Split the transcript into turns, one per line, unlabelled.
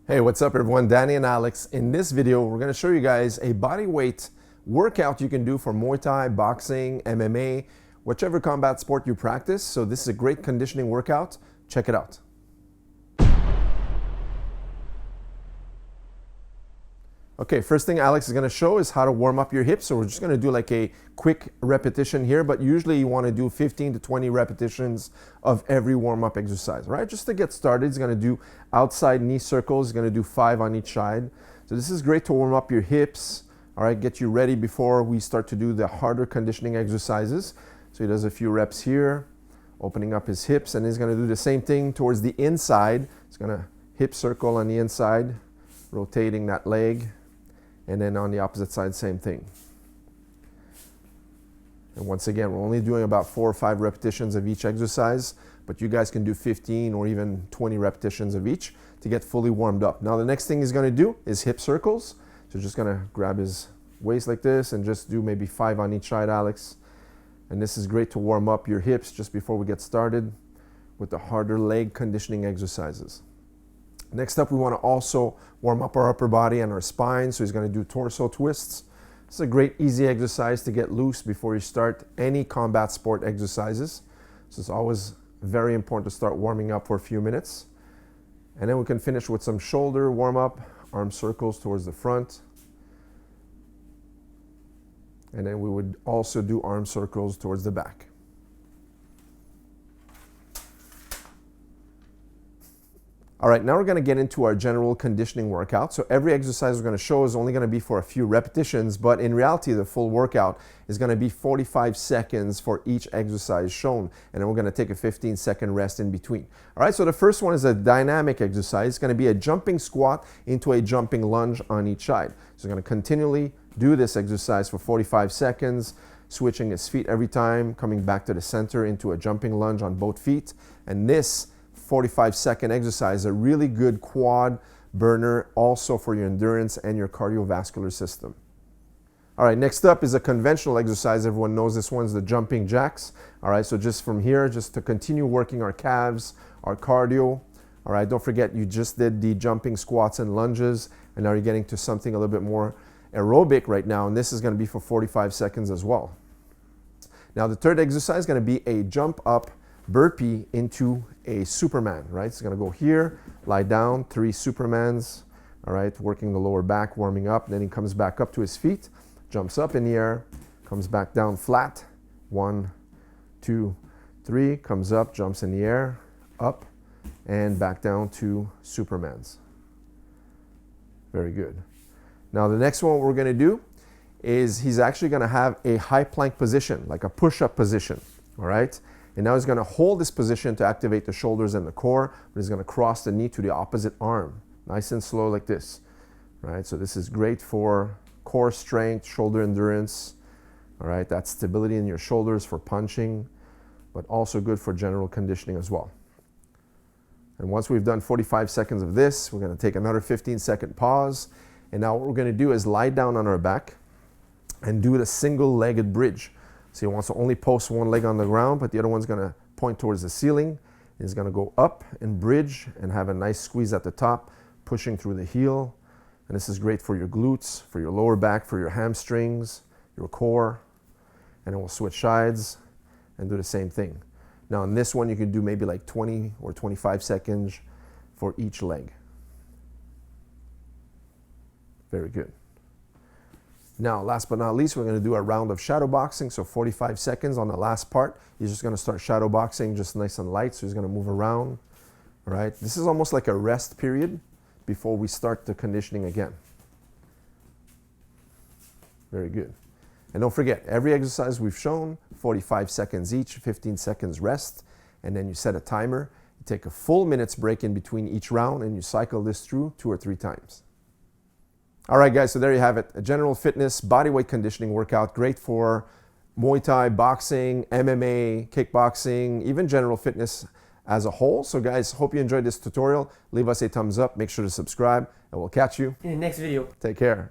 Hey, what's up everyone? Danny and Alex. In this video, we're going to show you guys a body weight workout you can do for Muay Thai, boxing, MMA, whichever combat sport you practice. So this is a great conditioning workout. Check it out. Okay, first thing Alex is going to show is how to warm up your hips. So we're just going to do like a quick repetition here, but usually you want to do 15 to 20 repetitions of every warm-up exercise, right? Just to get started, he's going to do outside knee circles. He's going to do 5 on each side. So this is great to warm up your hips, all right, get you ready before we start to do the harder conditioning exercises. So he does a few reps here, opening up his hips, and he's going to do the same thing towards the inside. He's going to hip circle on the inside, rotating that leg. And then on the opposite side, same thing. And once again, we're only doing about 4 or 5 repetitions of each exercise, but you guys can do 15 or even 20 repetitions of each to get fully warmed up. Now the next thing he's going to do is hip circles. So just going to grab his waist like this and just do maybe 5 on each side, Alex. And this is great to warm up your hips just before we get started with the harder leg conditioning exercises. Next up, we want to also warm up our upper body and our spine. So he's going to do torso twists. This is a great easy exercise to get loose before you start any combat sport exercises. So it's always very important to start warming up for a few minutes. And then we can finish with some shoulder warm up, arm circles towards the front. And then we would also do arm circles towards the back. All right, now we're going to get into our general conditioning workout. So every exercise we're going to show is only going to be for a few repetitions, but in reality, the full workout is going to be 45 seconds for each exercise shown. And then we're going to take a 15-second rest in between. All right, so the first one is a dynamic exercise. It's going to be a jumping squat into a jumping lunge on each side. So we're going to continually do this exercise for 45 seconds, switching his feet every time, coming back to the center into a jumping lunge on both feet. And this 45-second exercise, a really good quad burner also for your endurance and your cardiovascular system. All right, next up is a conventional exercise. Everyone knows this one's the jumping jacks. All right, so just from here, just to continue working our calves, our cardio. All right, don't forget you just did the jumping squats and lunges, and now you're getting to something a little bit more aerobic right now, and this is going to be for 45 seconds as well. Now the third exercise is going to be a jump up burpee into a Superman, right? It's going to go here, lie down, 3 Supermans, all right, working the lower back, warming up. Then he comes back up to his feet, jumps up in the air, comes back down flat. 1, 2, 3, comes up, jumps in the air, up, and back down to Supermans. Very good. Now the next one we're going to do is he's actually going to have a high plank position, like a push-up position, all right? And now he's going to hold this position to activate the shoulders and the core, but he's going to cross the knee to the opposite arm. Nice and slow like this. Right? So this is great for core strength, shoulder endurance. All right, that stability in your shoulders for punching, but also good for general conditioning as well. And once we've done 45 seconds of this, we're going to take another 15-second pause. And now what we're going to do is lie down on our back and do the single-legged bridge. So he wants to only post one leg on the ground, but the other one's going to point towards the ceiling. He's going to go up and bridge and have a nice squeeze at the top, pushing through the heel. And this is great for your glutes, for your lower back, for your hamstrings, your core. And then we'll switch sides and do the same thing. Now in this one, you can do maybe like 20 or 25 seconds for each leg. Very good. Now, last but not least, we're going to do a round of shadow boxing. So 45 seconds on the last part. He's just going to start shadow boxing just nice and light. So he's going to move around. All right. This is almost like a rest period before we start the conditioning again. Very good. And don't forget, every exercise we've shown, 45 seconds each, 15 seconds rest. And then you set a timer. You take a full minute's break in between each round and you cycle this through 2 or 3 times. All right, guys, so there you have it. A general fitness bodyweight conditioning workout, great for Muay Thai, boxing, MMA, kickboxing, even general fitness as a whole. So guys, hope you enjoyed this tutorial. Leave us a thumbs up, make sure to subscribe, and we'll catch you
in the next video.
Take care.